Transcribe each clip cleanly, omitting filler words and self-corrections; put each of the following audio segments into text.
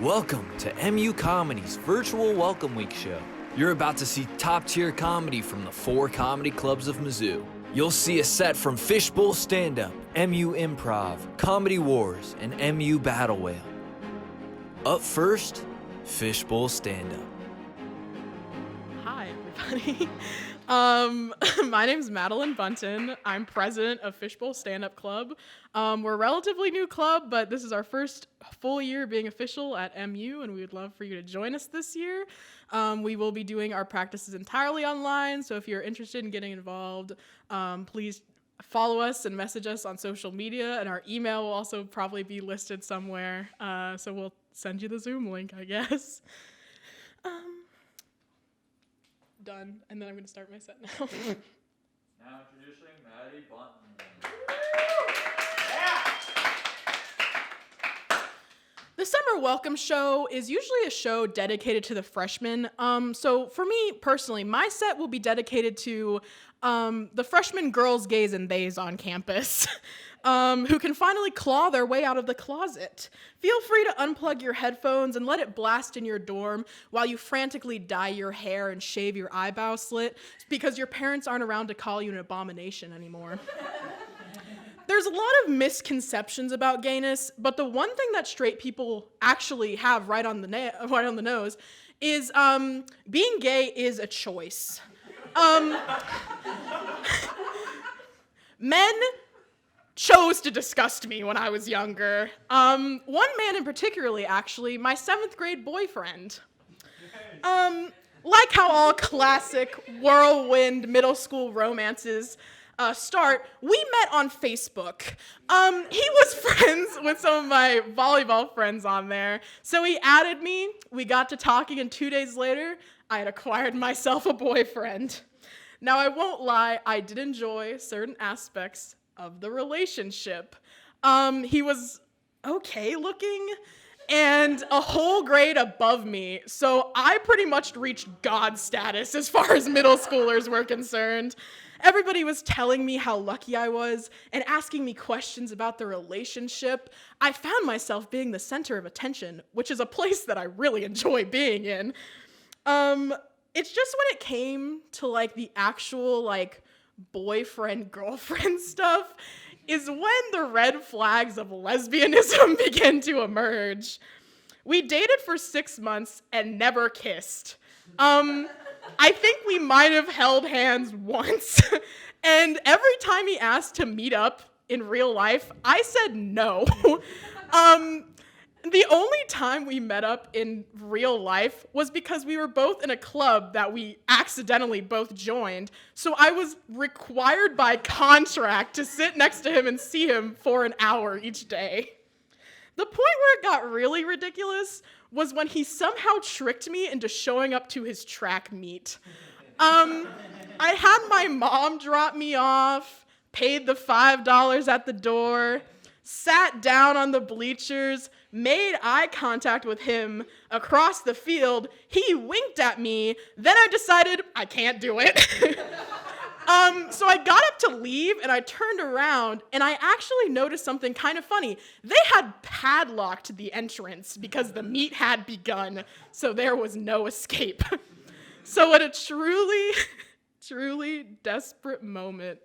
Welcome to MU Comedy's virtual Welcome Week show. You're about to see top-tier comedy from the 4 comedy clubs of Mizzou. You'll see a set from Fishbowl Stand-Up, MU Improv, Comedy Wars, and MU Battlewhale. Up first, Fishbowl Stand-Up. Hi, everybody. My name's Madeline Bunton. I'm president of Fishbowl Stand-Up Club. We're a relatively new club, but this is our first full year being official at MU, and we would love for you to join us this year. We will be doing our practices entirely online, so if you're interested in getting involved, please follow us and message us on social media, and our email will also probably be listed somewhere, so we'll send you the Zoom link, I guess. Done, and then I'm going to start my set now. Now introducing Maddie Bunton. The summer welcome show is usually a show dedicated to the freshmen. So for me personally, my set will be dedicated to the freshman girls, gays, and theys on campus who can finally claw their way out of the closet. Feel free to unplug your headphones and let it blast in your dorm while you frantically dye your hair and shave your eyebrow slit because your parents aren't around to call you an abomination anymore. There's a lot of misconceptions about gayness, but the one thing that straight people actually have right on the nose is being gay is a choice. Men chose to disgust me when I was younger. One man in particularly, actually, my 7th grade boyfriend. Like how all classic whirlwind middle school romances start, we met on Facebook. He was friends with some of my volleyball friends on there, so he added me, we got to talking, and 2 days later, I had acquired myself a boyfriend. Now, I won't lie, I did enjoy certain aspects of the relationship. He was okay looking and a whole grade above me, so I pretty much reached God status as far as middle schoolers were concerned. Everybody was telling me how lucky I was and asking me questions about the relationship. I found myself being the center of attention, which is a place that I really enjoy being in. It's just when it came to like the actual like boyfriend-girlfriend stuff is when the red flags of lesbianism began to emerge. We dated for 6 months and never kissed. I think we might have held hands once, and every time he asked to meet up in real life, I said no. The only time we met up in real life was because we were both in a club that we accidentally both joined, so I was required by contract to sit next to him and see him for an hour each day. The point where it got really ridiculous was when he somehow tricked me into showing up to his track meet. I had my mom drop me off, paid the $5 at the door, sat down on the bleachers, made eye contact with him across the field. He winked at me, then I decided I can't do it. So I got up to leave and I turned around and I actually noticed something kind of funny. They had padlocked the entrance because the meet had begun, so there was no escape. So at a truly, truly desperate moment,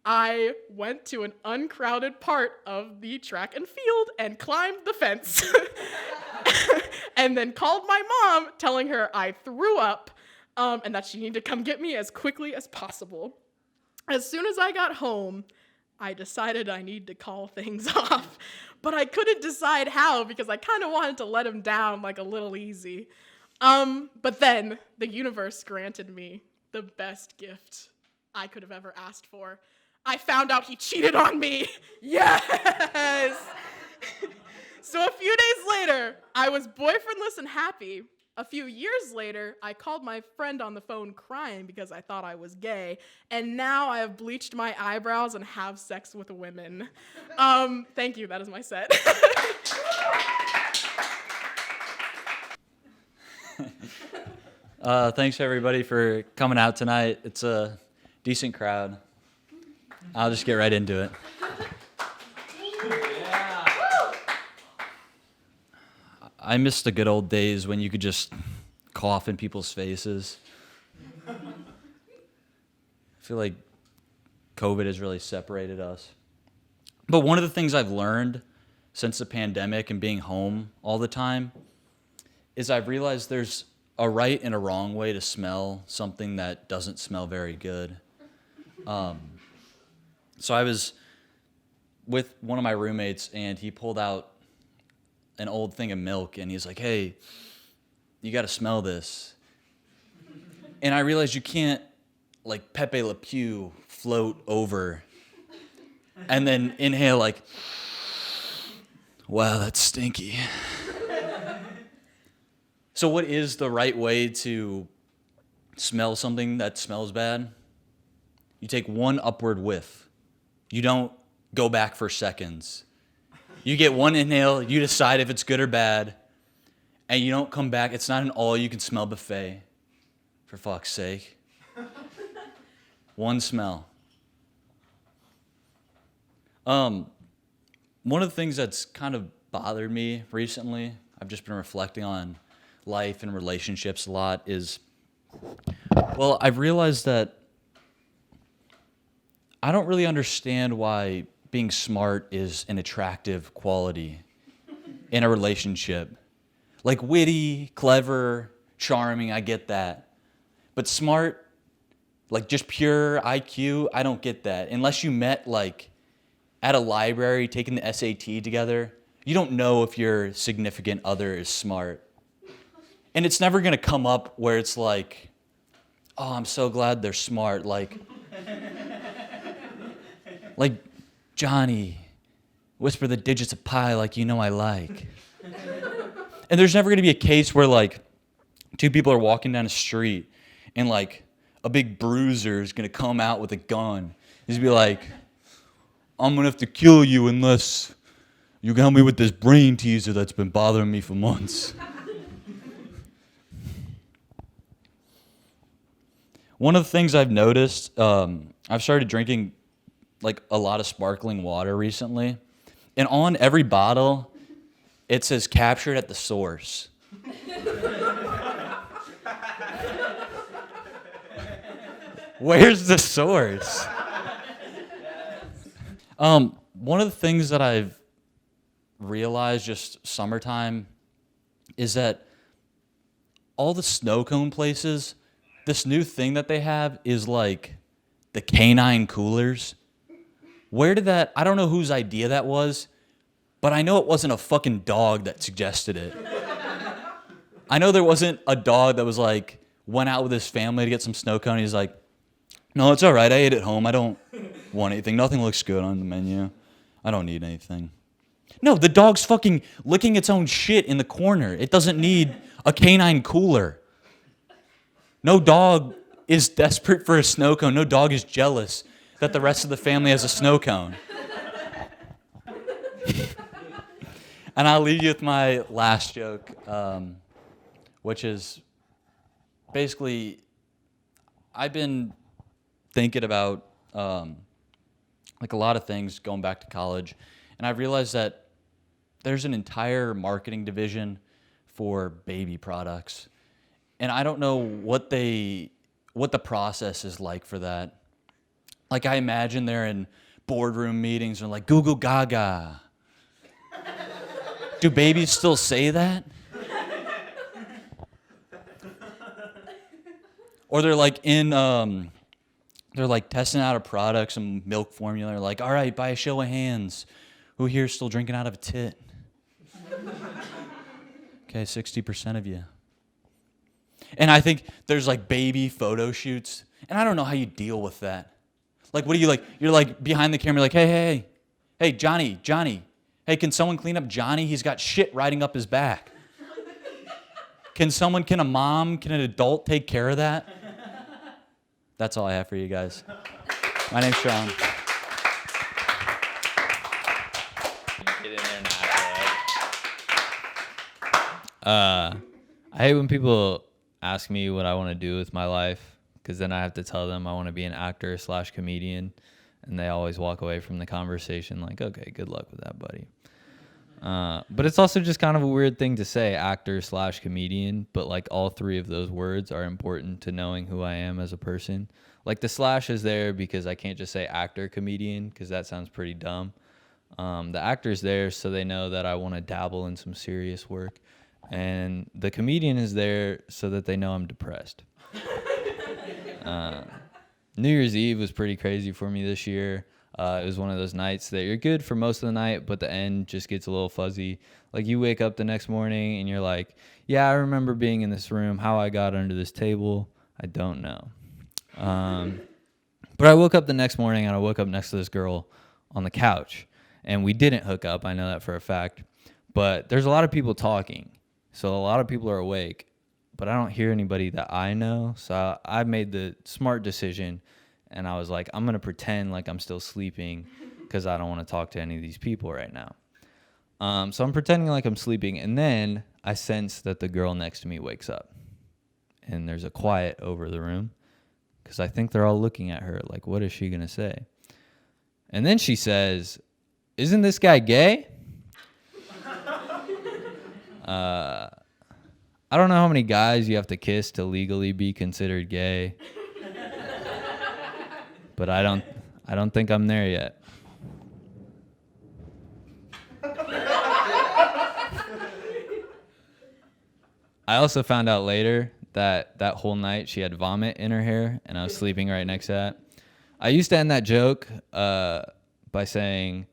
I went to an uncrowded part of the track and field and climbed the fence. And then called my mom, telling her I threw up and that she needed to come get me as quickly as possible. As soon as I got home, I decided I needed to call things off, but I couldn't decide how because I kind of wanted to let him down like a little easy. But then the universe granted me the best gift I could have ever asked for. I found out he cheated on me. Yes! So a few days later, I was boyfriendless and happy. A few years later, I called my friend on the phone crying because I thought I was gay, and now I have bleached my eyebrows and have sex with women. Thank you, that is my set. Thanks everybody for coming out tonight. It's a decent crowd. I'll just get right into it. I I miss the good old days when you could just cough in people's faces. I feel like COVID has really separated us. But one of the things I've learned since the pandemic and being home all the time is I've realized there's a right and a wrong way to smell something that doesn't smell very good. So I was with one of my roommates, and he pulled out an old thing of milk, and he's like, hey, you got to smell this. And I realized you can't, like, Pepe Le Pew float over and then inhale, like, wow, that's stinky. So what is the right way to smell something that smells bad? You take one upward whiff. You don't go back for seconds. You get one inhale, you decide if it's good or bad, and you don't come back. It's not an all-you-can-smell buffet, for fuck's sake. One smell. One of the things that's kind of bothered me recently, I've just been reflecting on life and relationships a lot, is, well, I've realized that I don't really understand why being smart is an attractive quality in a relationship. Like witty, clever, charming, I get that. But smart, like just pure IQ, I don't get that. Unless you met like at a library taking the SAT together, you don't know if your significant other is smart. And it's never gonna come up where it's like, oh, I'm so glad they're smart. Like Johnny, whisper the digits of pi like you know I like. And there's never gonna be a case where like two people are walking down a street and like a big bruiser is gonna come out with a gun. He's gonna be like, I'm gonna have to kill you unless you can help me with this brain teaser that's been bothering me for months. One of the things I've noticed, I've started drinking like a lot of sparkling water recently, and on every bottle, it says captured at the source. Where's the source? One of the things that I've realized just summertime is that all the snow cone places, this new thing that they have is like the canine coolers. Where did that, I don't know whose idea that was, but I know it wasn't a fucking dog that suggested it. I know there wasn't a dog that was like, went out with his family to get some snow cone. He's like, no, it's all right. I ate at home. I don't want anything. Nothing looks good on the menu. I don't need anything. No, the dog's fucking licking its own shit in the corner. It doesn't need a canine cooler. No dog is desperate for a snow cone. No dog is jealous that the rest of the family has a snow cone. And I'll leave you with my last joke, which is basically, I've been thinking about like a lot of things going back to college, and I've realized that there's an entire marketing division for baby products, and I don't know what the process is like for that. Like I imagine they're in boardroom meetings and like, goo goo gaga. Do babies still say that? Or they're like in, they're like testing out a product, some milk formula. They're like, all right, by a show of hands, who here is still drinking out of a tit? Okay, 60% of you. And I think there's like baby photo shoots, and I don't know how you deal with that. Like, what do you like? You're like behind the camera, like, hey, Johnny, hey, can someone clean up Johnny? He's got shit riding up his back. Can a mom, can an adult take care of that? That's all I have for you guys. My name's Sean. Get in there now. I hate when people ask me what I want to do with my life, because then I have to tell them I want to be an actor / comedian, and they always walk away from the conversation like, okay, good luck with that, buddy. But it's also just kind of a weird thing to say, actor/comedian, but like all three of those words are important to knowing who I am as a person. Like the slash is there because I can't just say actor comedian because that sounds pretty dumb. The actor's there so they know that I want to dabble in some serious work. And the comedian is there so that they know I'm depressed. New Year's Eve was pretty crazy for me this year. It was one of those nights that you're good for most of the night, but the end just gets a little fuzzy. Like you wake up the next morning and you're like, yeah, I remember being in this room. How I got under this table, I don't know. But I woke up the next morning and I woke up next to this girl on the couch. And we didn't hook up. I know that for a fact. But there's a lot of people talking. So a lot of people are awake. But I don't hear anybody that I know. So I made the smart decision. And I was like, I'm going to pretend like I'm still sleeping because I don't want to talk to any of these people right now. So I'm pretending like I'm sleeping. And then I sense that the girl next to me wakes up. And there's a quiet over the room because I think they're all looking at her like, what is she going to say? And then she says, isn't this guy gay? I don't know how many guys you have to kiss to legally be considered gay. But I don't think I'm there yet. I also found out later that whole night she had vomit in her hair and I was sleeping right next to that. I used to end that joke by saying,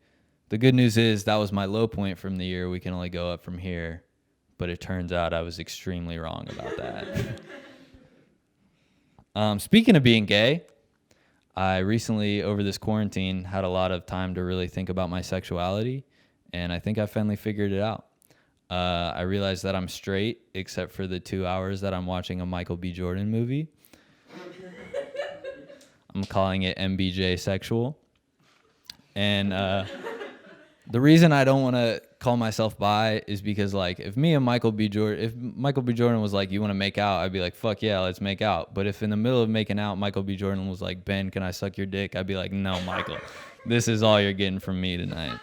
the good news is that was my low point from the year. We can only go up from here. But it turns out I was extremely wrong about that. Speaking of being gay, I recently, over this quarantine, had a lot of time to really think about my sexuality. And I think I finally figured it out. I realized that I'm straight, except for the 2 hours that I'm watching a Michael B. Jordan movie. I'm calling it MBJ sexual. And the reason I don't want to call myself bi is because, like, if Michael B. Jordan was like, you want to make out, I'd be like, fuck yeah, let's make out. But if in the middle of making out, Michael B. Jordan was like, Ben, can I suck your dick? I'd be like, no, Michael, this is all you're getting from me tonight.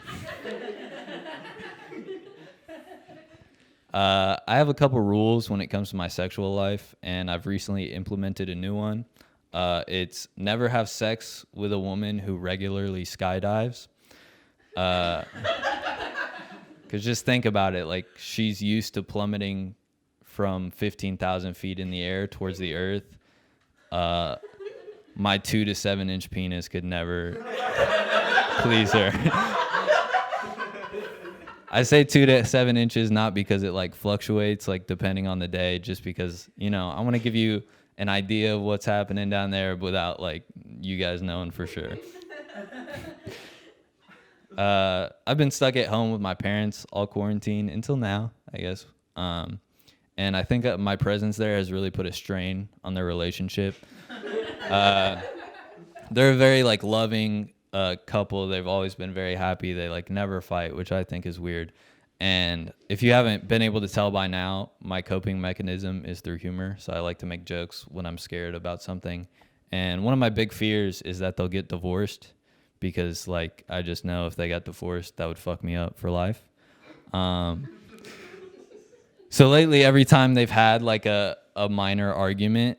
I have a couple rules when it comes to my sexual life, and I've recently implemented a new one. It's never have sex with a woman who regularly skydives. Because just think about it, like she's used to plummeting from 15,000 feet in the air towards the earth. My 2 to 7 inch penis could never please her. I say 2 to 7 inches not because it like fluctuates like depending on the day, just because, you know, I want to give you an idea of what's happening down there without like you guys knowing for sure. I've been stuck at home with my parents all quarantine until now, I guess. And I think my presence there has really put a strain on their relationship. They're a very like loving couple. They've always been very happy. They like never fight, which I think is weird. And if you haven't been able to tell by now, my coping mechanism is through humor. So I like to make jokes when I'm scared about something. And one of my big fears is that they'll get divorced. Because, like, I just know if they got divorced, that would fuck me up for life. So lately, every time they've had, like, a minor argument,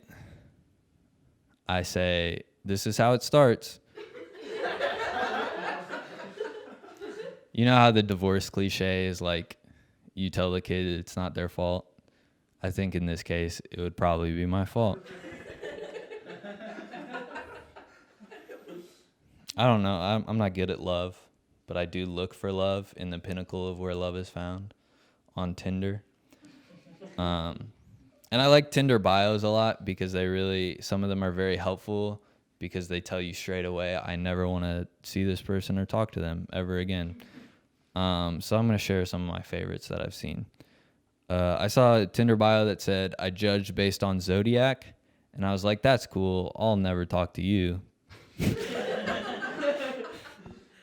I say, this is how it starts. You know how the divorce cliche is, like, you tell the kid it's not their fault? I think in this case, it would probably be my fault. I don't know. I'm not good at love, but I do look for love in the pinnacle of where love is found on Tinder. And I like Tinder bios a lot because some of them are very helpful because they tell you straight away, I never want to see this person or talk to them ever again. So I'm going to share some of my favorites that I've seen. I saw a Tinder bio that said, I judge based on Zodiac. And I was like, that's cool. I'll never talk to you.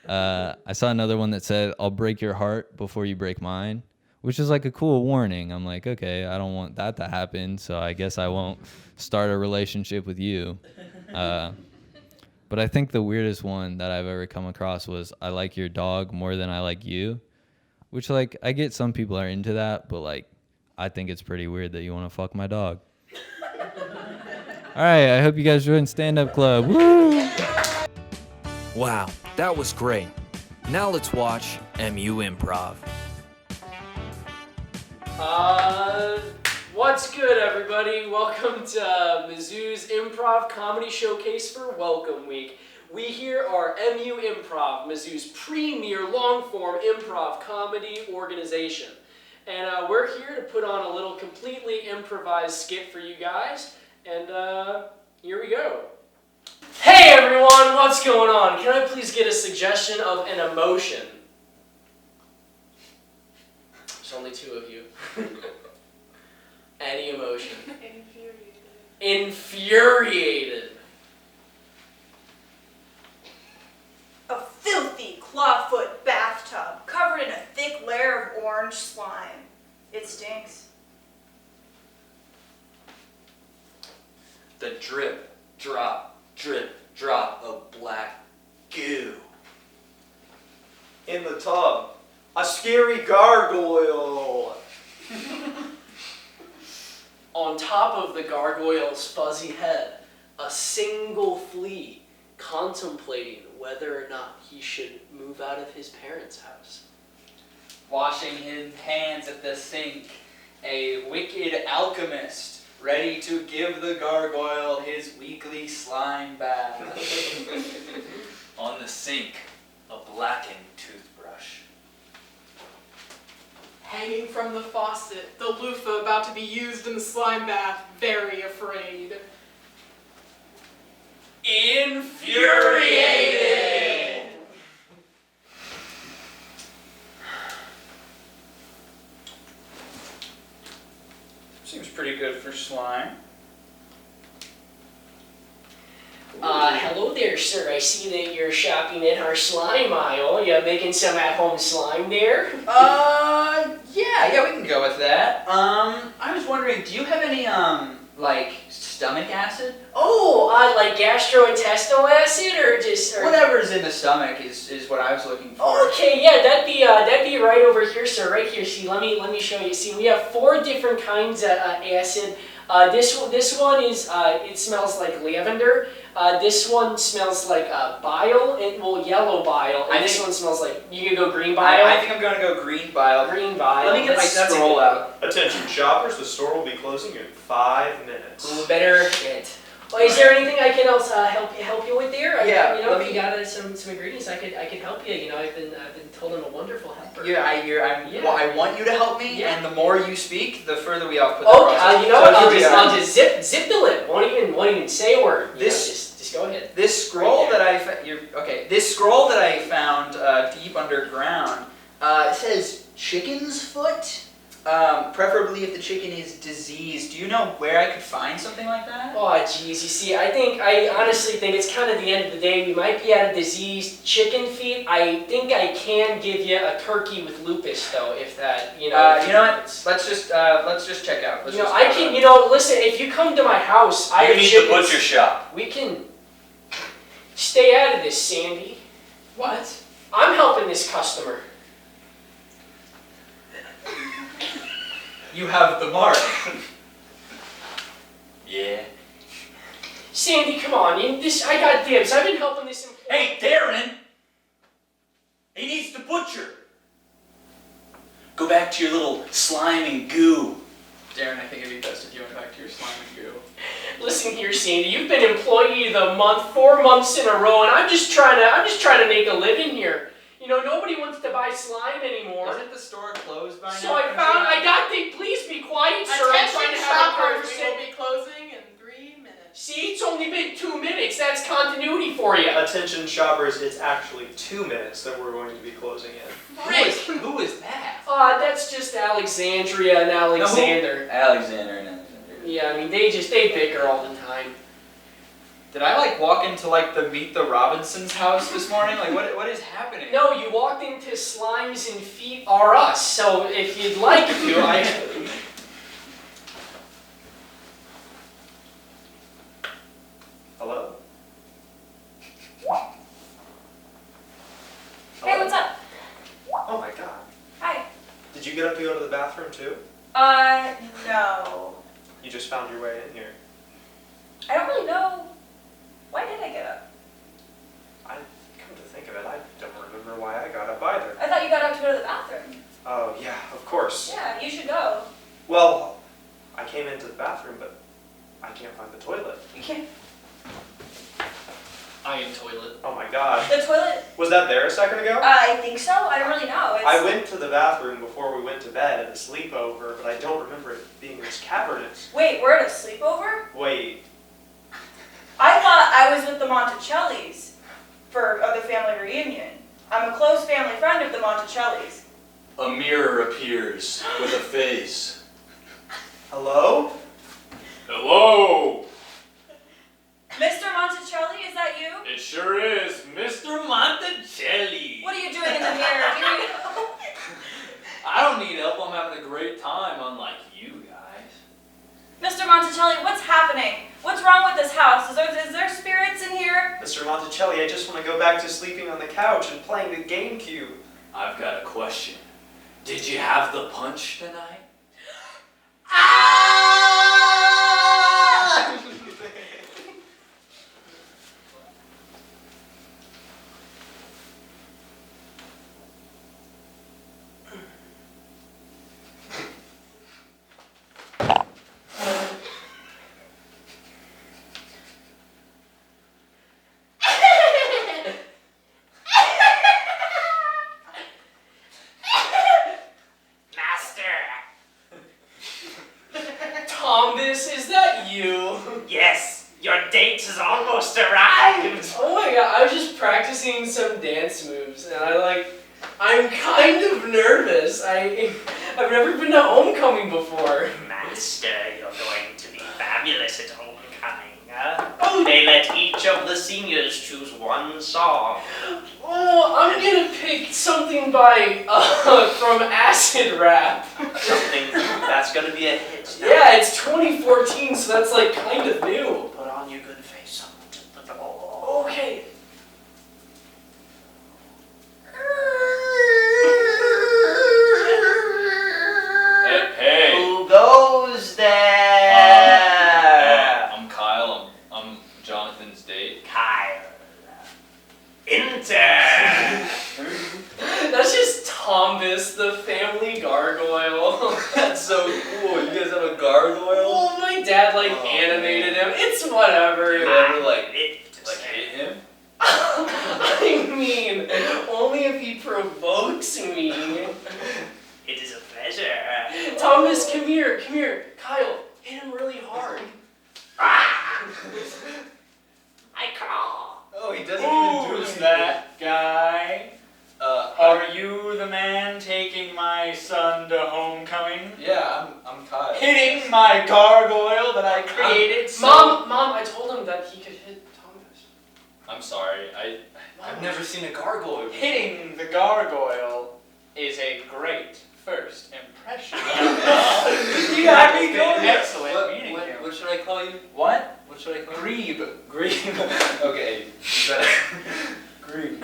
I saw another one that said, I'll break your heart before you break mine, which is like a cool warning. I'm like, okay, I don't want that to happen, so I guess I won't start a relationship with you. But I think the weirdest one that I've ever come across was, I like your dog more than I like you, Which, like, I get some people are into that, but, like, I think it's pretty weird that you want to fuck my dog. All right, I hope you guys joined Stand Up Club. Woo! Wow, that was great. Now let's watch MU Improv. What's good, everybody? Welcome to Mizzou's Improv Comedy Showcase for Welcome Week. We here are MU Improv, Mizzou's premier long-form improv comedy organization. And we're here to put on a little completely improvised skit for you guys. And here we go. Hey everyone, what's going on? Can I please get a suggestion of an emotion? There's only two of you. Any emotion. Infuriated. A filthy clawfoot bathtub covered in a thick layer of orange slime. It stinks. The drip, drop of black goo. In the tub, a scary gargoyle. On top of the gargoyle's fuzzy head, a single flea contemplating whether or not he should move out of his parents' house. Washing his hands at the sink, a wicked alchemist ready to give the gargoyle his weekly slime bath. On the sink, a blackened toothbrush. Hanging from the faucet, the loofah about to be used in the slime bath, very afraid. Infuriated! Seems pretty good for slime. Hello there, sir. I see that you're shopping in our slime aisle. You making some at-home slime there? Yeah, we can go with that. I was wondering, do you have any, like, stomach acid? Oh, like gastrointestinal acid or just... Or... Whatever's in the stomach is what I was looking for. Okay, yeah, that'd be right over here, sir. Right here. See, let me show you. See, we have 4 different kinds of acid. This one is it smells like lavender. This one smells like bile, yellow bile. And this one smells like, you can go green bile. I think I'm gonna go green bile. Green bile. Let me get my scroll out. Attention shoppers, the store will be closing in 5 minutes. Ooh, better get. Well, is there anything I can else help you with there? Yeah, You know, let if me- you got some ingredients, I could help you. You know, I've been told I'm a wonderful helper. Yeah, Well, I want you to help me, Yeah. and the more you speak, the further we off put the Oh, process. you know So what? here we are. I'll just zip the lip. Won't even say a word. You know, just go ahead. This scroll Right that This scroll that I found deep underground says chicken's foot. Preferably if the chicken is diseased. Do you know where I could find something like that? Oh, jeez. You see, I honestly think it's kind of the end of the day. We might be at a diseased chicken feet. I think I can give you a turkey with lupus, though, if that, you know. You know what? Let's just check out. You know, I can. You know, listen. If you come to my house, I have chickens. shop. We can stay out of this, Sandy. What? I'm helping this customer. You have the mark. Yeah. Sandy, come on. I got dibs. I've been helping this. Hey, Darren! He needs to butcher. Go back to your little slime and goo. Darren, I think it'd be best if you went back to your slime and goo. Listen here, Sandy. You've been employee of the month 4 months in a row, and I'm just trying to make a living here. You know, nobody wants to buy slime anymore. Isn't the store closed by now? So please be quiet, sir. I'm trying to have a shoppers, we conversation. will be closing in 3 minutes. See, it's only been 2 minutes. That's continuity for you. Attention shoppers, it's actually 2 minutes that we're going to be closing in. Who is that? That's just Alexandria and Alexander. Alexander and Alexander. Yeah, I mean, they bicker all the time. Did I walk into the Meet the Robinsons house this morning? What is happening? No, you walked into Slimes and Feet Are Us. So if you'd like to, Hello? Hey, what's up? Oh my god. Hi. Did you get up to go to the bathroom too? No. You just found your way in here. I don't really know. Why did I get up? Come to think of it, I don't remember why I got up either. I thought you got up to go to the bathroom. Oh, yeah, of course. Yeah, you should go. Well, I came into the bathroom, but I can't find the toilet. You can't. Iron toilet. Oh my god. The toilet? Was that there a second ago? I think so. I don't really know. I went to the bathroom before we went to bed at a sleepover, but I don't remember it being this cavernous. Wait, we're at a sleepover? Wait. I thought I was with the Monticellis for the family reunion. I'm a close family friend of the Monticellis. A mirror appears with a face. Hello? Hello! Mr. Monticelli, is that you? It sure is, Mr. Monticelli. What are you doing in the mirror? Do you need help? I don't need help. I'm having a great time, unlike you guys. Mr. Monticelli, what's happening? What's wrong with this house? Is there spirits in here? Mr. Monticelli, I just want to go back to sleeping on the couch and playing the GameCube. I've got a question. Did you have the punch tonight? Thomas, is that you? Yes, your date has almost arrived. Oh my god, I was just practicing some dance moves and I'm kind of nervous. I've never been to homecoming before. Master, you're going to be fabulous at homecoming. Oh. They let each of the seniors choose one song. Oh, I'm gonna pick something by, from Acid Rap. Something that's going to be a hit. Yeah, it's 2014, so that's like kind of new. Put on your good face. Okay. Hey. Who goes there? I'm Kyle. I'm Jonathan's date. Kyle. Enter. That's just Thomas, the family gargoyle. That's so cool. You guys have a gargoyle? Well, my dad animated him. It's whatever. You ever It. hit him? I mean, only if he provokes me. It is a pleasure. Thomas, come here. Kyle, hit him really hard. I crawl. Oh, he doesn't even do Who's anything. that guy? Are you the man taking my son to homecoming? Yeah, I'm Kyle. Hitting my gargoyle that I created? Mom, I told him that he could hit Thomas. I'm sorry. I've never seen a gargoyle before. Hitting the gargoyle is a great first impression. You That had has me going. been excellent meeting you. What should I call you? What? What should I call Grebe. you? Grebe. Okay. You better. Grebe.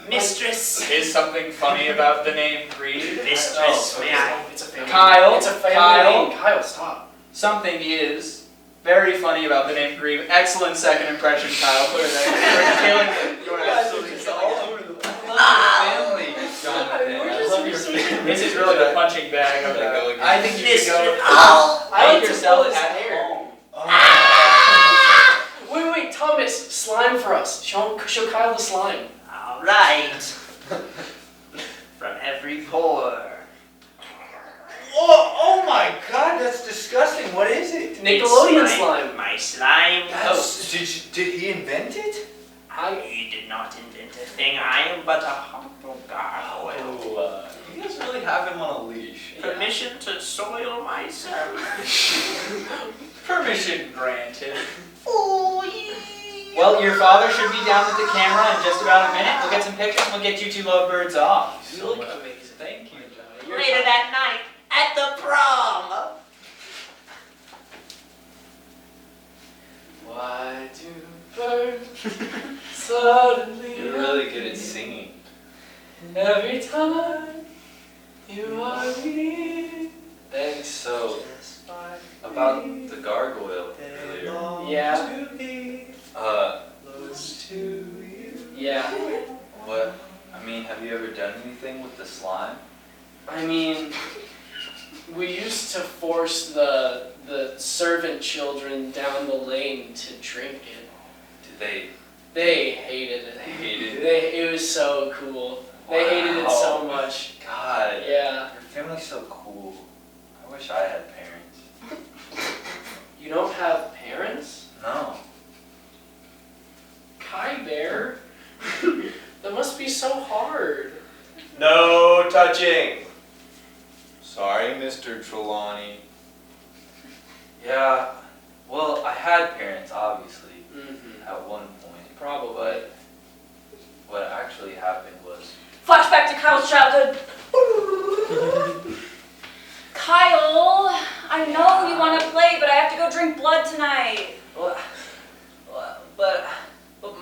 Mistress. Is something funny about the name Grebe? Mistress, may I? It's a family. Kyle, It's a family Kyle. name. Kyle, stop. Something is very funny about the name Grebe. Excellent second impression, Kyle. Put it there. You're killing it. You're absolutely It's killing all it. over the family, Jonathan. I love your family. This is really the punching bag of There that. you go again. I think you should go. I like Make to yourself pull his at hair. home. Wait, Thomas, slime for us. Show Kyle the slime. All right. From every pore. Oh my god, that's disgusting. What is it? Nickelodeon It's slime. My slime coat. Did he invent it? I did not invent a thing. I am but a humble gargoyle. Oh, you guys really have him on a leash. Permission to soil myself. Permission granted. Oh, Well, your father should be down with the camera in just about a minute. We'll get some pictures and we'll get you two lovebirds off. You look amazing. Thank you, Johnny. Later that night at the prom. Why do birds suddenly You're really good at singing. every time you with the slime? I mean, we used to force the servant children down the lane to drink it. Did they? They hated it. They hated it? It was so cool. They hated it so much. God. Yeah. Your family's so cool. I wish I had parents. You don't have parents? No. Kai Bear? That must be so hard. No touching. Sorry, Mr. Trelawney. Yeah. Well, I had parents, obviously, Mm-hmm. at one point. Probably. But what actually happened was... Flashback to Kyle's childhood. Kyle, I know you want to play, but I have to go drink blood tonight. But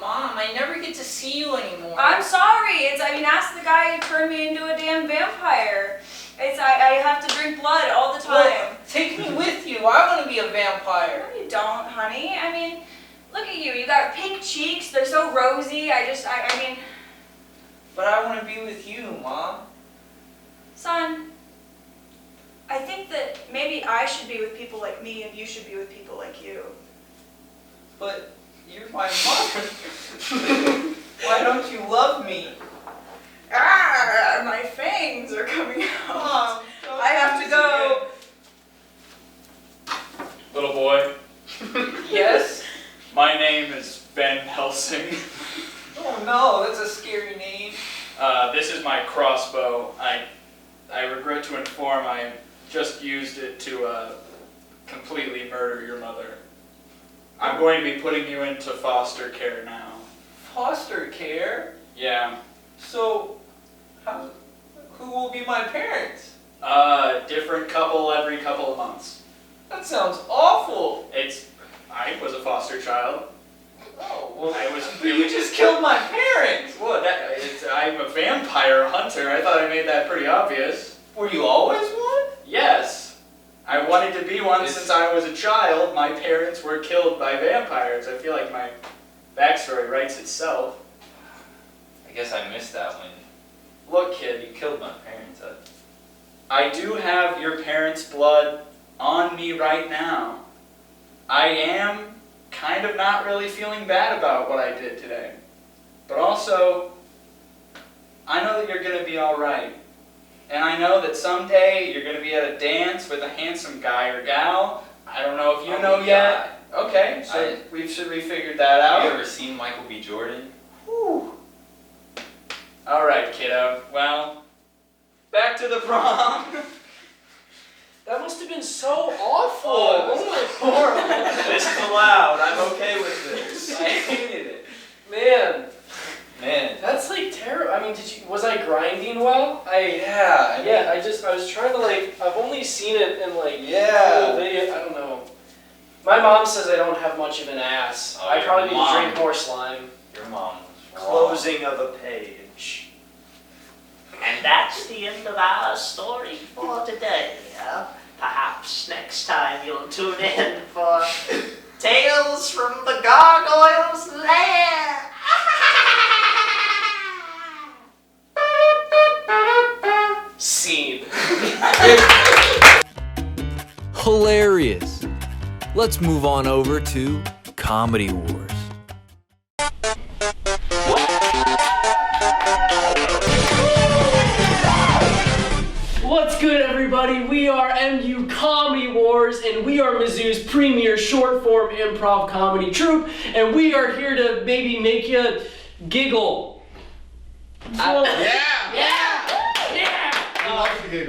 Mom, I never get to see you anymore. I'm sorry. Ask the guy who turned me into a damn vampire. I have to drink blood all the time. Well, take me with you. I want to be a vampire. No, you don't, honey. Look at you. You got pink cheeks. They're so rosy. But I want to be with you, Mom. Son, I think that maybe I should be with people like me and you should be with people like you. But you're my mother. Why don't you love me? My fangs are coming out. Mom, I have to go. Little boy, Yes? my name is Ben Helsing. Oh no, that's a scary name. This is my crossbow. I regret to inform I just used it to completely murder your mother. I'm going to be putting you into foster care now. Foster care? Yeah. So, who will be my parents? Different couple every couple of months. That sounds awful. I was a foster child. Oh, well, But you just killed my parents. What? I'm a vampire hunter. I thought I made that pretty obvious. Were you always one? Yes. I wanted to be one since I was a child. My parents were killed by vampires. I feel like my backstory writes itself. I guess I missed that one. Look, kid, You killed my parents. I do have your parents' blood on me right now. I am kind of not really feeling bad about what I did today. But also, I know that you're going to be alright. And I know that someday you're going to be at a dance with a handsome guy or gal. I don't know if you know yet. Okay, so we figured that out. Have you ever seen Michael B. Jordan? Whew. Alright, kiddo. Well, back to the prom. That must have been so awful. Horrible. This is allowed. I'm okay with this. I hated it. Man, Man. That's like terrible. Was I grinding well? Yeah. I was trying to I've only seen it in Yeah. video. I don't know. My mom says I don't have much of an ass. Oh, I your probably need to mom. drink more slime. Your mom was wrong. Closing of a page. And that's the end of our story for today. Perhaps next time you'll tune in for Tales from the Gargoyle's Lair. Scene. Hilarious. Let's move on over to Comedy Wars. What's good, everybody? We are MU Comedy Wars, and we are Mizzou's premier short-form improv comedy troupe, and we are here to maybe make you giggle.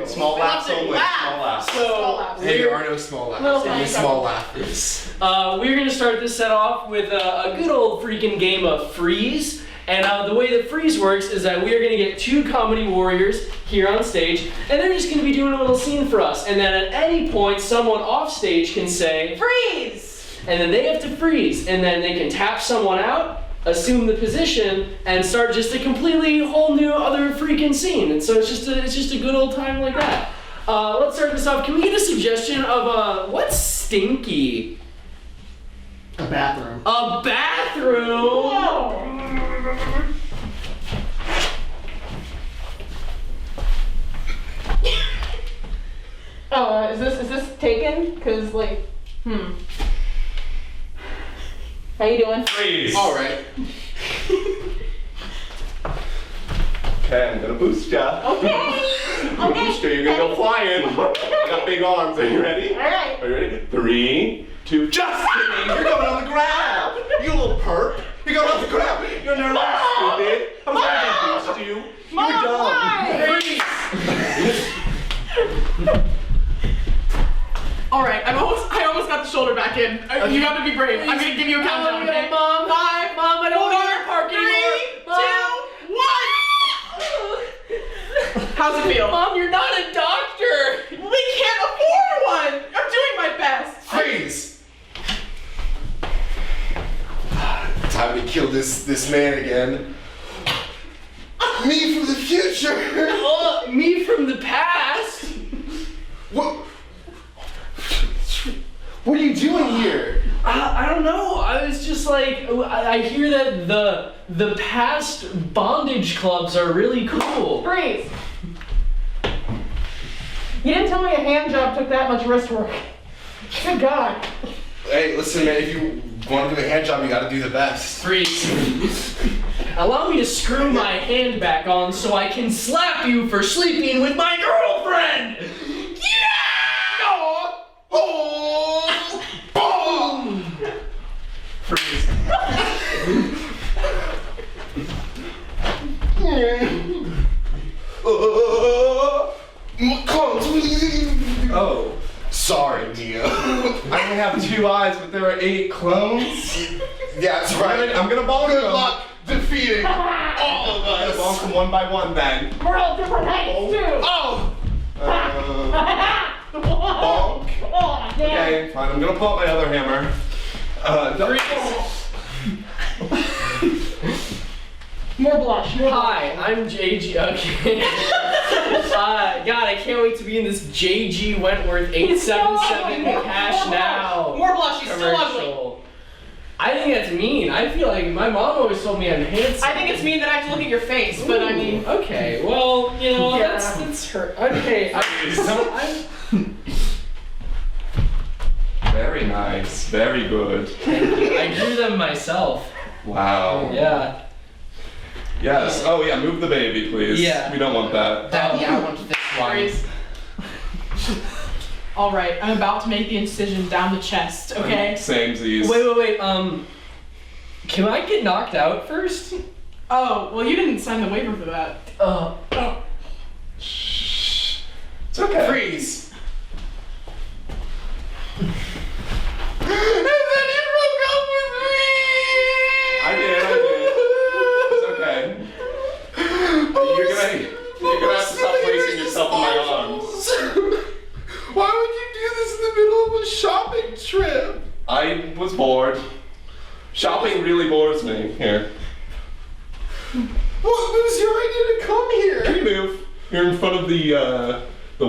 Small laughs only. Small laughs. So And there are no small laughs. No, Only small laughs. we're gonna start this set off with a good old freaking game of freeze. And the way that freeze works is that we are gonna get two comedy warriors here on stage, and they're just gonna be doing a little scene for us. And then at any point, someone off stage can say Freeze! and then they have to freeze, and then they can tap someone out, assume the position, and start just a completely whole new other freaking scene. And so it's just a good old time like that. Let's start this off. Can we get a suggestion of what's stinky? A bathroom. A bathroom. Is this taken? Cause like, How you doing? Freeze. All right. Okay, I'm gonna boost ya. Okay. I'm gonna boost ya. You're gonna go flying. I got big arms. Are you ready? All right. Are you ready? 3, 2. Just kidding. You're going on the ground. You little perp. You're going on the ground. You're nervous, stupid. I was gonna boost you. Mom, You're dumb. why? All right, I almost got the shoulder back in. You got to be brave. I'm gonna give you a countdown. Okay? Mom, 5, Mom, I don't want to park 3, anymore. 2, 1. How's it feel? Mom, you're not a doctor. We can't afford one. I'm doing my best. Freeze! Time to kill this man again. Me from the future! Me from the past. What are you doing here? I don't know. I was just like, I hear that the past bondage clubs are really cool. Freeze. You didn't tell me a hand job took that much wrist work. Good God. Hey, listen, man. If you want to do a hand job, you got to do the best. Freeze. Allow me to screw my hand back on so I can slap you for sleeping with my girlfriend. Yeah! Oh! Boom! Freeze. Oh. Sorry, Neo. I only have 2 eyes, but there are 8 clones. Yeah, that's right. I'm gonna bonk Good them. luck defeating all of I'm gonna bonk us. them one by one then. We're all different heights, too. Oh! Bonk. Oh, damn. Okay, fine. I'm gonna pull out my other hammer. More blush. More Hi, I'm JG. Okay. God, I can't wait to be in this JG Wentworth 877 Cash Now More blush. She's still ugly. commercial. I think that's mean. I feel like my mom always told me I'm handsome. I think it's mean that I have to look at your face, but I mean. Okay, well, you know, Yeah. that's her. Okay, Very nice. Very good. I drew them myself. Wow. Yeah. Yes. Oh yeah. Move the baby, please. Yeah. We don't want that. Yeah, I want this Freeze. All right, I'm about to make the incision down the chest. Okay. Samesies. Wait. Can I get knocked out first? Oh, well, you didn't sign the waiver for that. It's okay. Freeze. And then he broke up with me. I did. It's okay. You're gonna have to stop placing yourself in my arms. Why would you do this in the middle of a shopping trip? I was bored. Shopping really bores me. Here. What was your idea to come here? Can you move? You're in front of the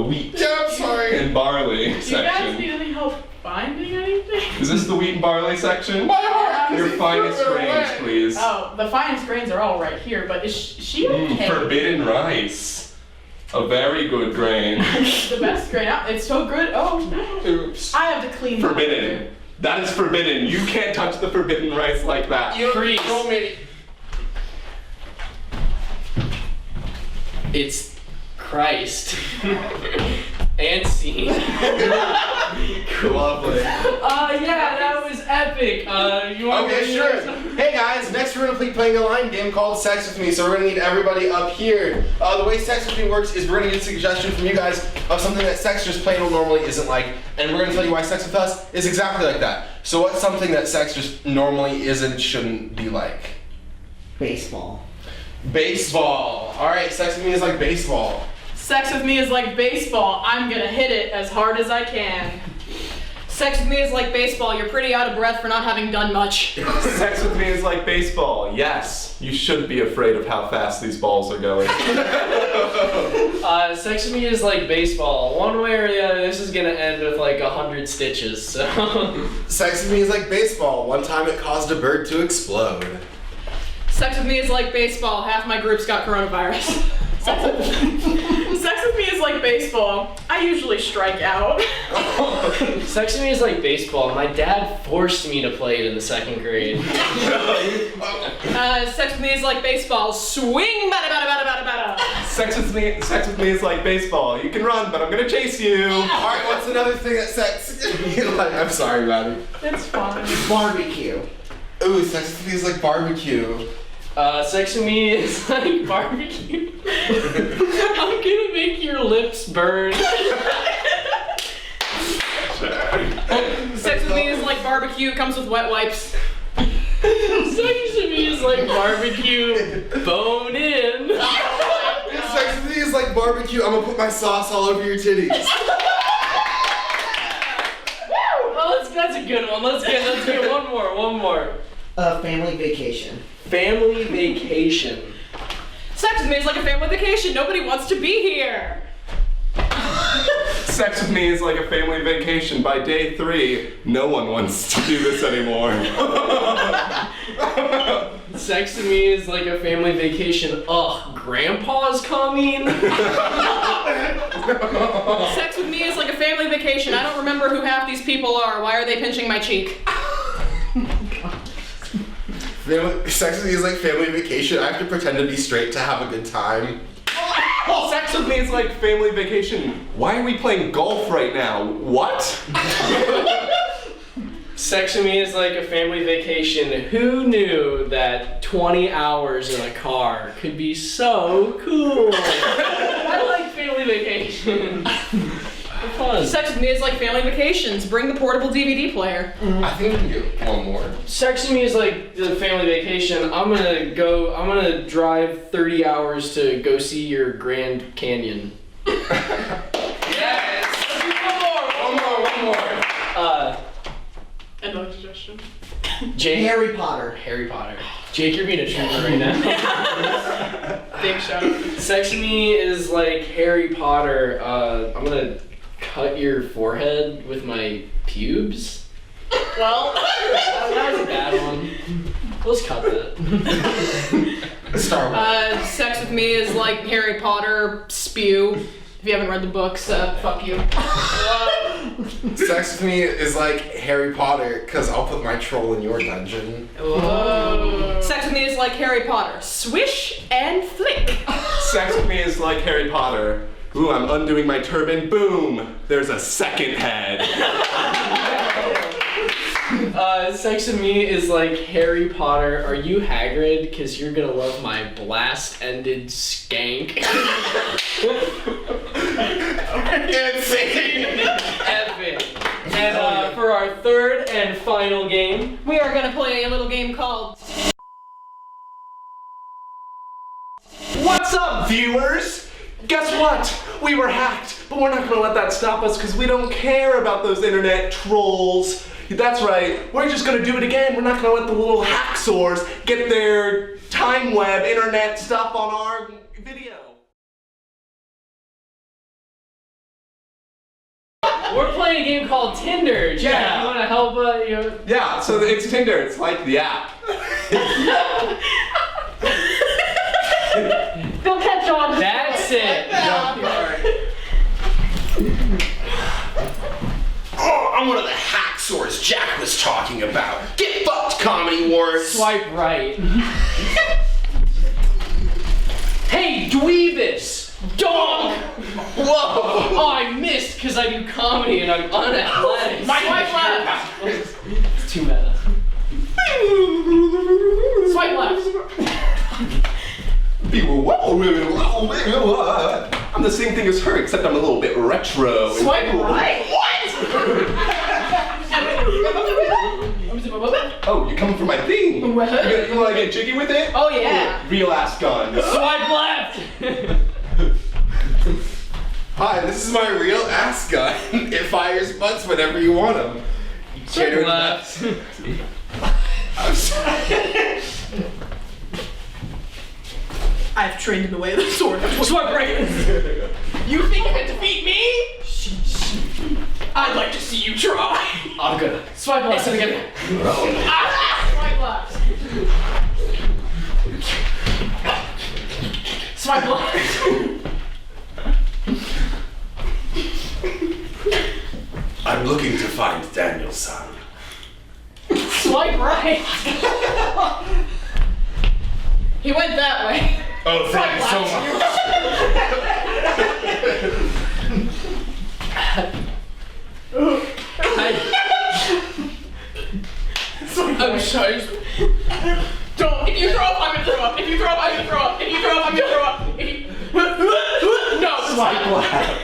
wheat Yeah, I'm sorry. and barley Do you guys section. need any help finding anything? Is this the wheat and barley section? My heart. Your finest threw it grains, away. please. Oh, the finest grains are all right here, but is she okay? Forbidden rice. A very good grain. The best grain out. It's so good. Oh, no. Oops. I have to clean that. Forbidden. That is forbidden. You can't touch the forbidden rice like that. Freeze. Told me. It's Christ. And scene. Lovely. Yeah, that was epic. You want Okay, to sure. Hey guys, next we're gonna be playing a line game called Sex With Me. So we're gonna need everybody up here. The way Sex With Me works is we're gonna get a suggestion from you guys of something that sex just plain old normally isn't like, and we're gonna tell you why sex with us is exactly like that. So what's something that sex just normally isn't, shouldn't be like? Baseball. Baseball. All right, Sex With Me is like baseball. Sex with me is like baseball. I'm gonna hit it as hard as I can. Sex with me is like baseball. You're pretty out of breath for not having done much. Sex with me is like baseball. Yes, you shouldn't be afraid of how fast these balls are going. Sex with me is like baseball. One way or the other, this is gonna end with like 100 stitches. So. Sex With Me is like baseball. One time it caused a bird to explode. Sex with me is like baseball. Half my group's got coronavirus. Sex with me is like baseball. I usually strike out. Sex with me is like baseball. My dad forced me to play it in the 2nd grade. Sex with me is like baseball. Swing, bada bada bada bada bada. Sex with me is like baseball. You can run, but I'm gonna chase you. Alright, what's another thing that sex like, I'm sorry, Maddie. It's fine. Barbecue. Ooh, sex with me is like barbecue. Sex with me is like barbecue. I'm gonna make your lips burn. Sex with me is like barbecue. Comes with wet wipes. Sex with me is like barbecue. Bone in. Sex with me is like barbecue. I'm gonna put my sauce all over your titties. Well, that's a good one. Let's get one more. Family vacation. Family vacation. Sex with me is like a family vacation. Nobody wants to be here. Sex with me is like a family vacation. By day 3, no one wants to do this anymore. Sex with me is like a family vacation. Ugh, grandpa's coming. Sex with me is like a family vacation. I don't remember who half these people are. Why are they pinching my cheek? Sex with me is like family vacation. I have to pretend to be straight to have a good time. Sex with me is like family vacation. Why are we playing golf right now? What? Sex with me is like a family vacation. Who knew that 20 hours in a car could be so cool? I like family vacations. They're fun. Sex with me is like family vacations. Bring the portable DVD player. I think we can do one more. Sex with me is like the family vacation. I'm gonna drive 30 hours to go see your Grand Canyon. Yes! One more. Another suggestion. Jake. Harry Potter. Jake, you're being a trooper right now. Big shout. Sex with me is like Harry Potter. I'm gonna cut your forehead with my pubes. Well, that was a bad one. Let's cut that. Star Wars. sex with me is like Harry Potter spew. If you haven't read the books, fuck you. Sex with me is like Harry Potter, because I'll put my troll in your dungeon. Whoa. Sex with me is like Harry Potter. Swish and flick. Sex with me is like Harry Potter. Ooh, I'm undoing my turban. Boom! There's a second head. Sex with me is like Harry Potter. Are you Hagrid? Because you're gonna love my blast-ended skank. Insane! Epic. And for our third and final game, We are gonna play a little game called What's up, viewers? Guess what? We were hacked, but we're not gonna let that stop us because we don't care about those internet trolls. That's right, we're just gonna do it again. We're not gonna let the little hacksaws get their time web internet stuff on our video. we're playing a game called Tinder. Jack, Yeah. you wanna help? Yeah, so it's Tinder. It's like the app. They'll catch on. That's it. Oh, I'm one of the hacksaws Jack was talking about. Get fucked, Comedy Wars! Swipe right. Hey, dweebus! Dog! Whoa! Oh, I missed because I do comedy and I'm unathletic. Swipe left. It's too meta. Swipe left. I'm the same thing as her, except I'm a little bit retro. Swipe right. Oh, you're coming for my thing. You want to get jiggy with it? Oh yeah. Real ass gun. Swipe left! Hi, this is my real ass gun. It fires butts whenever you want them. Swipe left. I'm sorry. I've trained in the way of the sword. Swipe right. You think you can defeat me? I'd like to see you try. I'm good. Swipe left. Swipe left. Swipe left. looking to find Daniel-san. Swipe right. He went that way. Oh, thank you so much. I'm sorry. Don't. If you throw up, I'm gonna throw up. If you throw up, I'm gonna throw up. If you throw up, I'm gonna throw up. If you... No. Swipe left.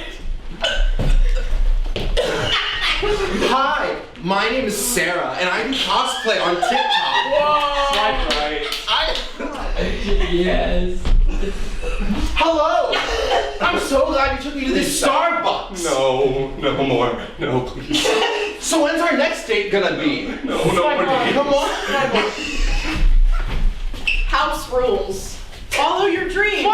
Hi, my name is Sarah, and I do cosplay on TikTok. Whoa. Swipe right. Yes. Hello! I'm so glad you took me to this Starbucks! No more. No, please. So when's our next date gonna be? No more dates. Come on! House rules. Follow your dreams.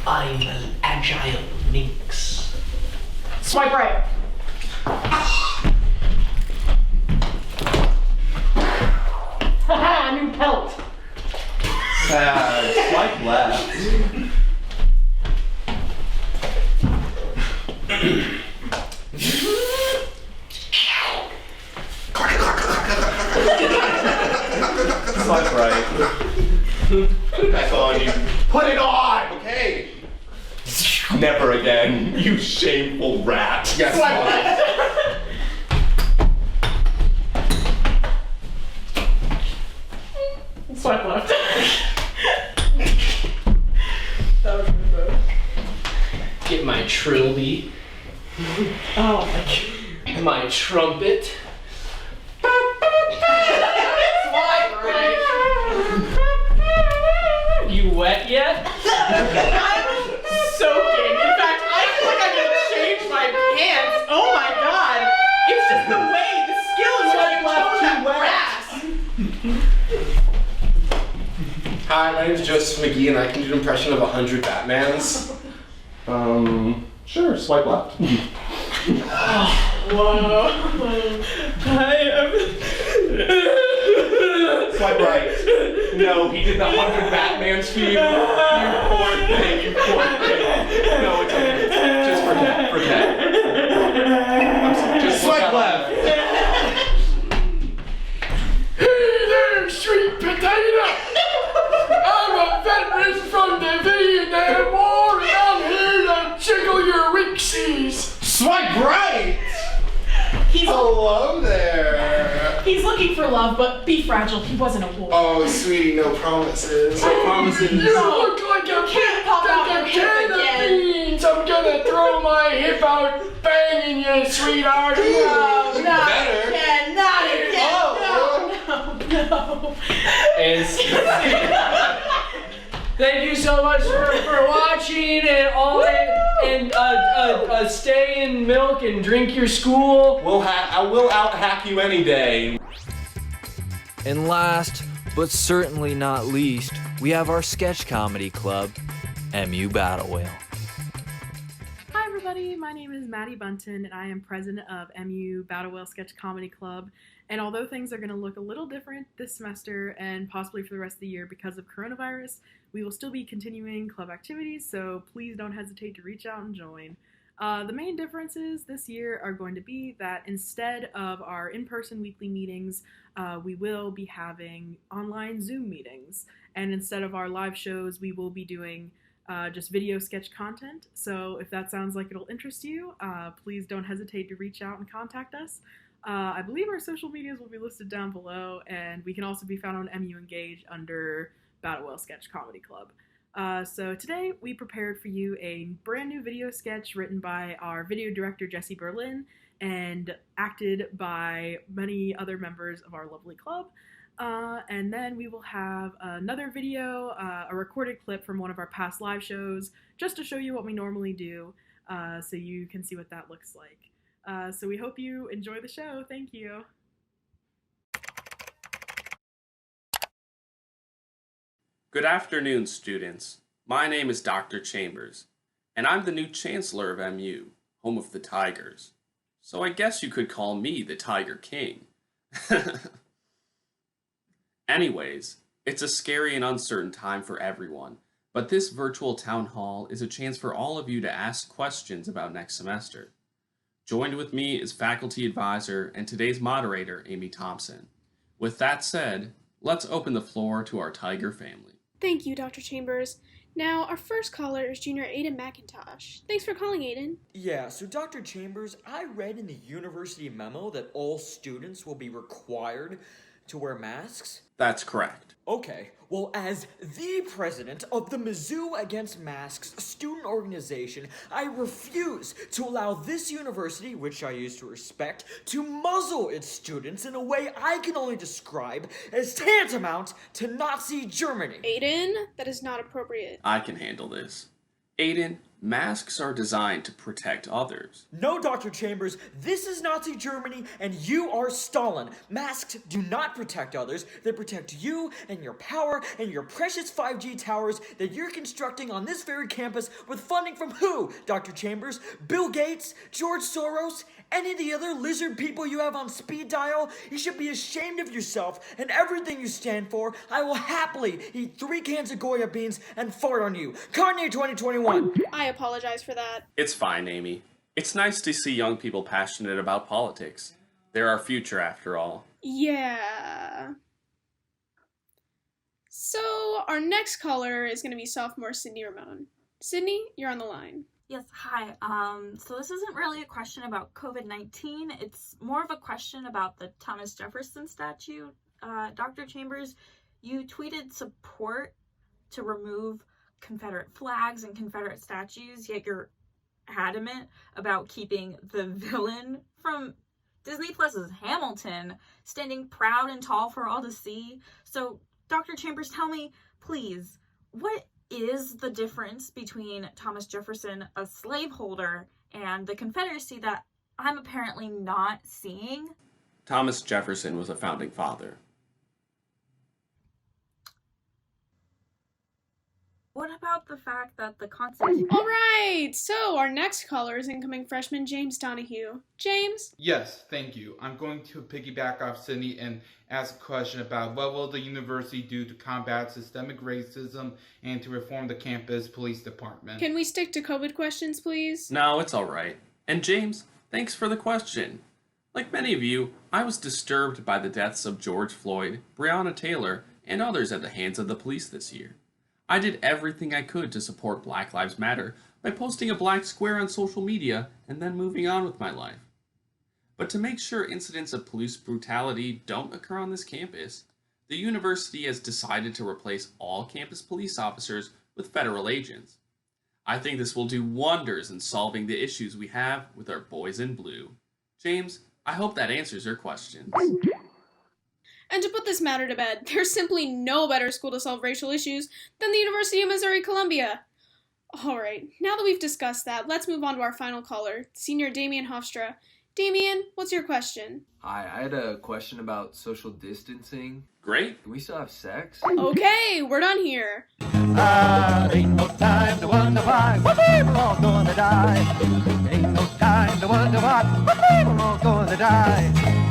I'm an agile minx. Swipe right. Haha, new pelt. Sad. Swipe left. Swipe right. Back on you. Put it on! Okay. Never again, you shameful rat. Yes, Swipe left. Swipe left. That was good. Get my trilby, Oh my god. my trumpet. Swipe right. You wet yet? I'm soaking. In fact, I feel like I'm gonna change my pants. Oh my god. It's just the way, the skill in which you tone that brass. Hi, my name is Joseph McGee, and I can do an impression of 100 Batmans. Sure, swipe left. Whoa. Swipe right. No, he did the 100 Batmans for you. You poor thing, you poor thing. No, it's okay. Just forget. Just Swipe left. Hey there, sweet potato! I'm a veteran from the Vietnam War, and I'm here to tickle your weaksies. Swipe right. He's, Hello there. he's looking for love, but be fragile. He wasn't a wolf. Oh, sweetie, no promises. No promises. You look like a can't pop out your hip can of again. beans. I'm gonna throw my hip out banging you, sweetheart. No, not Better. again, not again. Oh. No. And thank you so much for watching and all and stay in milk and drink your school. I will out-hack you any day. And last, but certainly not least, we have our sketch comedy club, MU Battlewhale. Hi everybody, my name is Maddie Bunton and I am president of MU Battlewhale Sketch Comedy Club. And although things are going to look a little different this semester and possibly for the rest of the year because of coronavirus, we will still be continuing club activities, so please don't hesitate to reach out and join. The main differences this year are going to be that instead of our in-person weekly meetings, we will be having online Zoom meetings. And instead of our live shows, we will be doing just video sketch content. So if that sounds like it'll interest you, please don't hesitate to reach out and contact us. I believe our social medias will be listed down below, and we can also be found on MU Engage under Battlewhale Sketch Comedy Club. So today we prepared for you a brand new video sketch written by our video director Jesse Berlin and acted by many other members of our lovely club. And then we will have another video, a recorded clip from one of our past live shows, just to show you what we normally do, so you can see what that looks like. So we hope you enjoy the show. Thank you. Good afternoon, students. My name is Dr. Chambers, and I'm the new Chancellor of MU, home of the Tigers. So I guess you could call me the Tiger King. Anyways, it's a scary and uncertain time for everyone, But this virtual town hall is a chance for all of you to ask questions about next semester. Joined with me is faculty advisor and today's moderator, Amy Thompson. With that said, let's open the floor to our Tiger family. Thank you, Dr. Chambers. Now, our first caller is Junior Aiden McIntosh. Thanks for calling, Aiden. Yeah, so Dr. Chambers, I read in the university memo that all students will be required to wear masks. That's correct. Okay, well, as the president of the Mizzou Against Masks student organization, I refuse to allow this university, which I used to respect, to muzzle its students in a way I can only describe as tantamount to Nazi Germany. Aiden, that is not appropriate. I can handle this. Aiden, masks are designed to protect others. No, Dr. Chambers, this is Nazi Germany and you are Stalin. Masks do not protect others. They protect you and your power and your precious 5G towers that you're constructing on this very campus with funding from who, Dr. Chambers? Bill Gates? George Soros? Any of the other lizard people you have on speed dial? You should be ashamed of yourself and everything you stand for. I will happily eat 3 cans of Goya beans and fart on you. Kanye 2021. I apologize for that. It's fine, Amy. It's nice to see young people passionate about politics. They're our future, after all. Yeah. So, our next caller is going to be sophomore Sydney Ramon. Sydney, you're on the line. Yes, hi. So this isn't really a question about COVID-19. It's more of a question about the Thomas Jefferson statue. Dr. Chambers, you tweeted support to remove Confederate flags and Confederate statues, yet you're adamant about keeping the villain from Disney Plus's Hamilton standing proud and tall for all to see. So, Dr. Chambers, tell me, please, what is the difference between Thomas Jefferson, a slaveholder, and the Confederacy that I'm apparently not seeing? Thomas Jefferson was a founding father. What about the fact that the Constitution... All right, so our next caller is incoming freshman James Donahue. James? Yes, thank you. I'm going to piggyback off Sydney and ask a question about what will the university do to combat systemic racism and to reform the campus police department? Can we stick to COVID questions, please? No, it's all right. And James, thanks for the question. Like many of you, I was disturbed by the deaths of George Floyd, Breonna Taylor, and others at the hands of the police this year. I did everything I could to support Black Lives Matter by posting a black square on social media and then moving on with my life. But to make sure incidents of police brutality don't occur on this campus, the university has decided to replace all campus police officers with federal agents. I think this will do wonders in solving the issues we have with our boys in blue. James, I hope that answers your questions. And to put this matter to bed, there's simply no better school to solve racial issues than the University of Missouri-Columbia. Alright, now that we've discussed that, let's move on to our final caller, Senior Damian Hofstra. Damian, what's your question? Hi, I had a question about social distancing. Great. Can we still have sex? Okay, we're done here. Ain't no time to wonder why we're all gonna die. Ain't no time to wonder why we're all gonna die.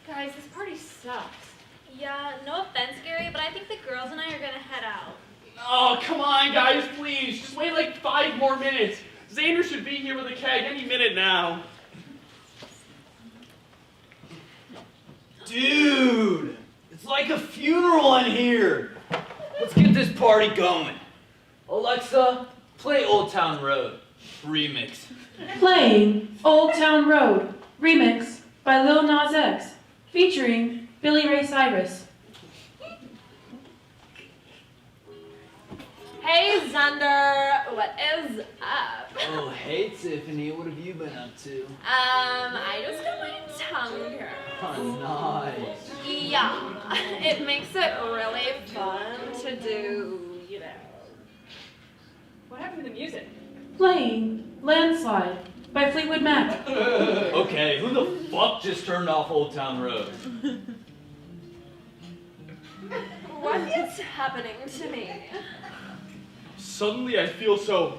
Guys, this party sucks. Yeah, no offense, Gary, but I think the girls and I are gonna head out. Oh, come on, guys, please. Just wait like 5 more minutes. Xander should be here with a keg any minute now. Dude, it's like a funeral in here. Let's get this party going. Alexa, play Old Town Road remix. Playing Old Town Road remix by Lil Nas X, featuring Billy Ray Cyrus. Hey, Xander, what is up? Oh, hey Tiffany, what have you been up to? I just got my tongue curled. Oh, nice. Yeah, it makes it really fun to do, you know. What happened to the music? Playing Landslide by Fleetwood Mac. Okay, who the fuck just turned off Old Town Road? What is happening to me? Suddenly I feel so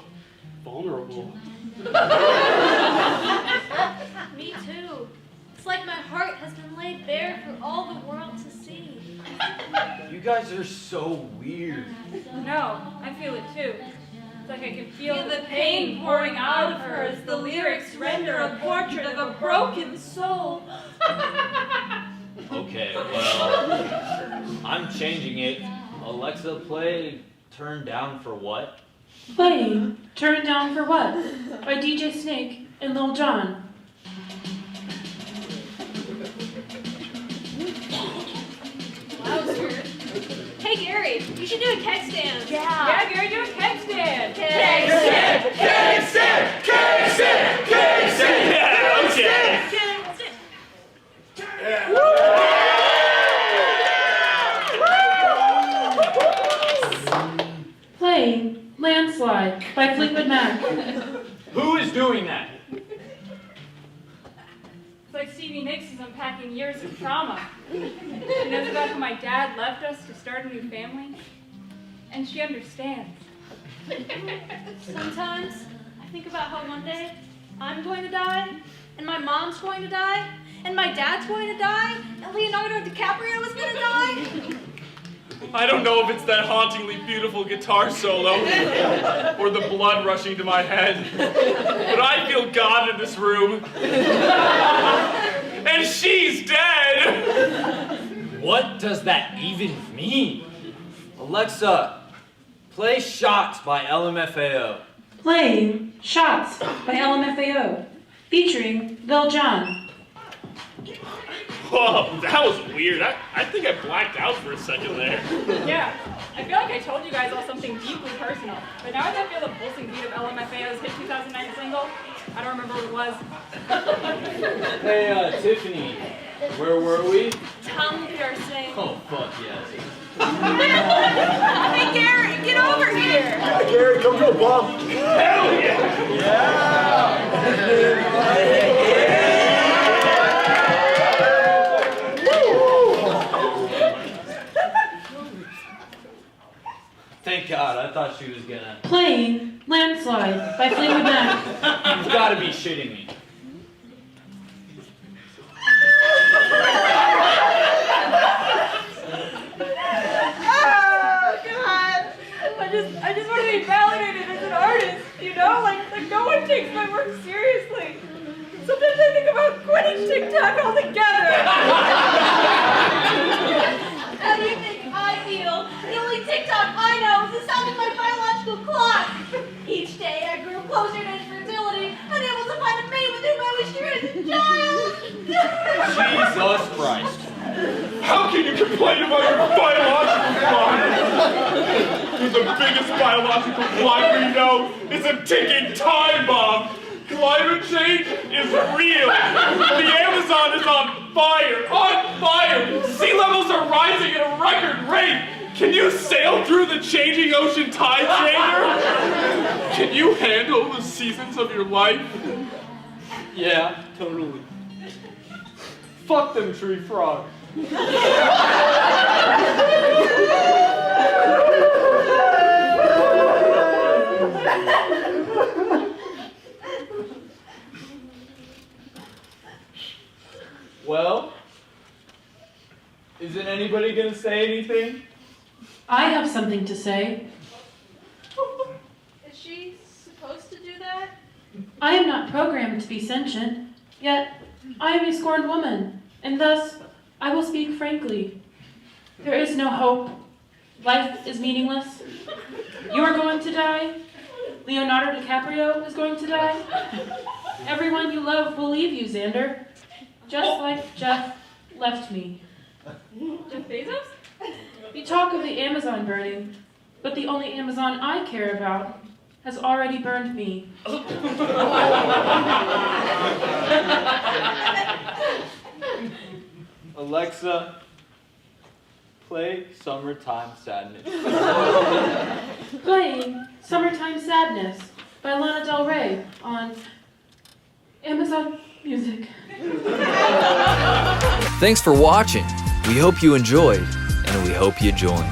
vulnerable. Me too. It's like my heart has been laid bare for all the world to see. You guys are so weird. No, I feel it too. It's like I can feel the pain pouring out of her as the lyrics render a portrait of a broken soul. Okay, well, I'm changing it. Alexa, play Turn Down for What? Playing Turn Down for What by DJ Snake and Lil Jon. Wowzer. Hey Gary, you should do a keg stand. Yeah, Gary, do a keg stand. Keg stand. Keg stand! Keg stand! Keg stand! Yeah, okay. Playing Landslide by Fleetwood Mac. Who is doing that? It's like Stevie Nicks is unpacking years of trauma. She knows about how my dad left us to start a new family, and she understands. Sometimes I think about how one day I'm going to die, and my mom's going to die, and my dad's going to die, and Leonardo DiCaprio is going to die. I don't know if it's that hauntingly beautiful guitar solo or the blood rushing to my head, but I feel God in this room. And she's dead! What does that even mean? Alexa, play Shots by LMFAO. Playing Shots by LMFAO, featuring Lil Jon. Whoa, that was weird. I think I blacked out for a second there. Yeah, I feel like I told you guys all something deeply personal, but now as I feel the pulsing beat of LMFAO's hit 2009 single, I don't remember what it was. Hey, Tiffany, where were we? Tongue piercing. Oh, fuck yes. Hey Gary, get over here! Yeah, Gary, come to a bump. Hell yeah! Thank God, I thought she was gonna... Playing Landslide by Fleetwood Mac. You've gotta be shitting me. Oh, God! I just want to be validated as an artist, you know? Like no one takes my work seriously. Sometimes I think about quitting TikTok altogether. How do you think I feel? The only TikTok I know is the sound of my biological clock. Each day I grew closer to infertility, unable to find a mate with whom I wish to raise a child. Jesus Christ. How can you complain about your biological clock? The biggest biological clock we know is a ticking time bomb. Climate change is real. The Amazon is on fire. On fire. Sea levels are rising at a record rate. Can you sail through the changing ocean tide changer? Can you handle the seasons of your life? Yeah, totally. Fuck them tree frogs. Well, isn't anybody gonna say anything? I have something to say. Is she supposed to do that? I am not programmed to be sentient, yet I am a scorned woman, and thus I will speak frankly. There is no hope. Life is meaningless. You are going to die. Leonardo DiCaprio is going to die. Everyone you love will leave you, Xander. Just like Jeff left me. Jeff Bezos? You talk of the Amazon burning, but the only Amazon I care about has already burned me. Alexa, play Summertime Sadness. Playing Summertime Sadness by Lana Del Rey on Amazon Music. Thanks for watching. We hope you enjoyed, and we hope you join.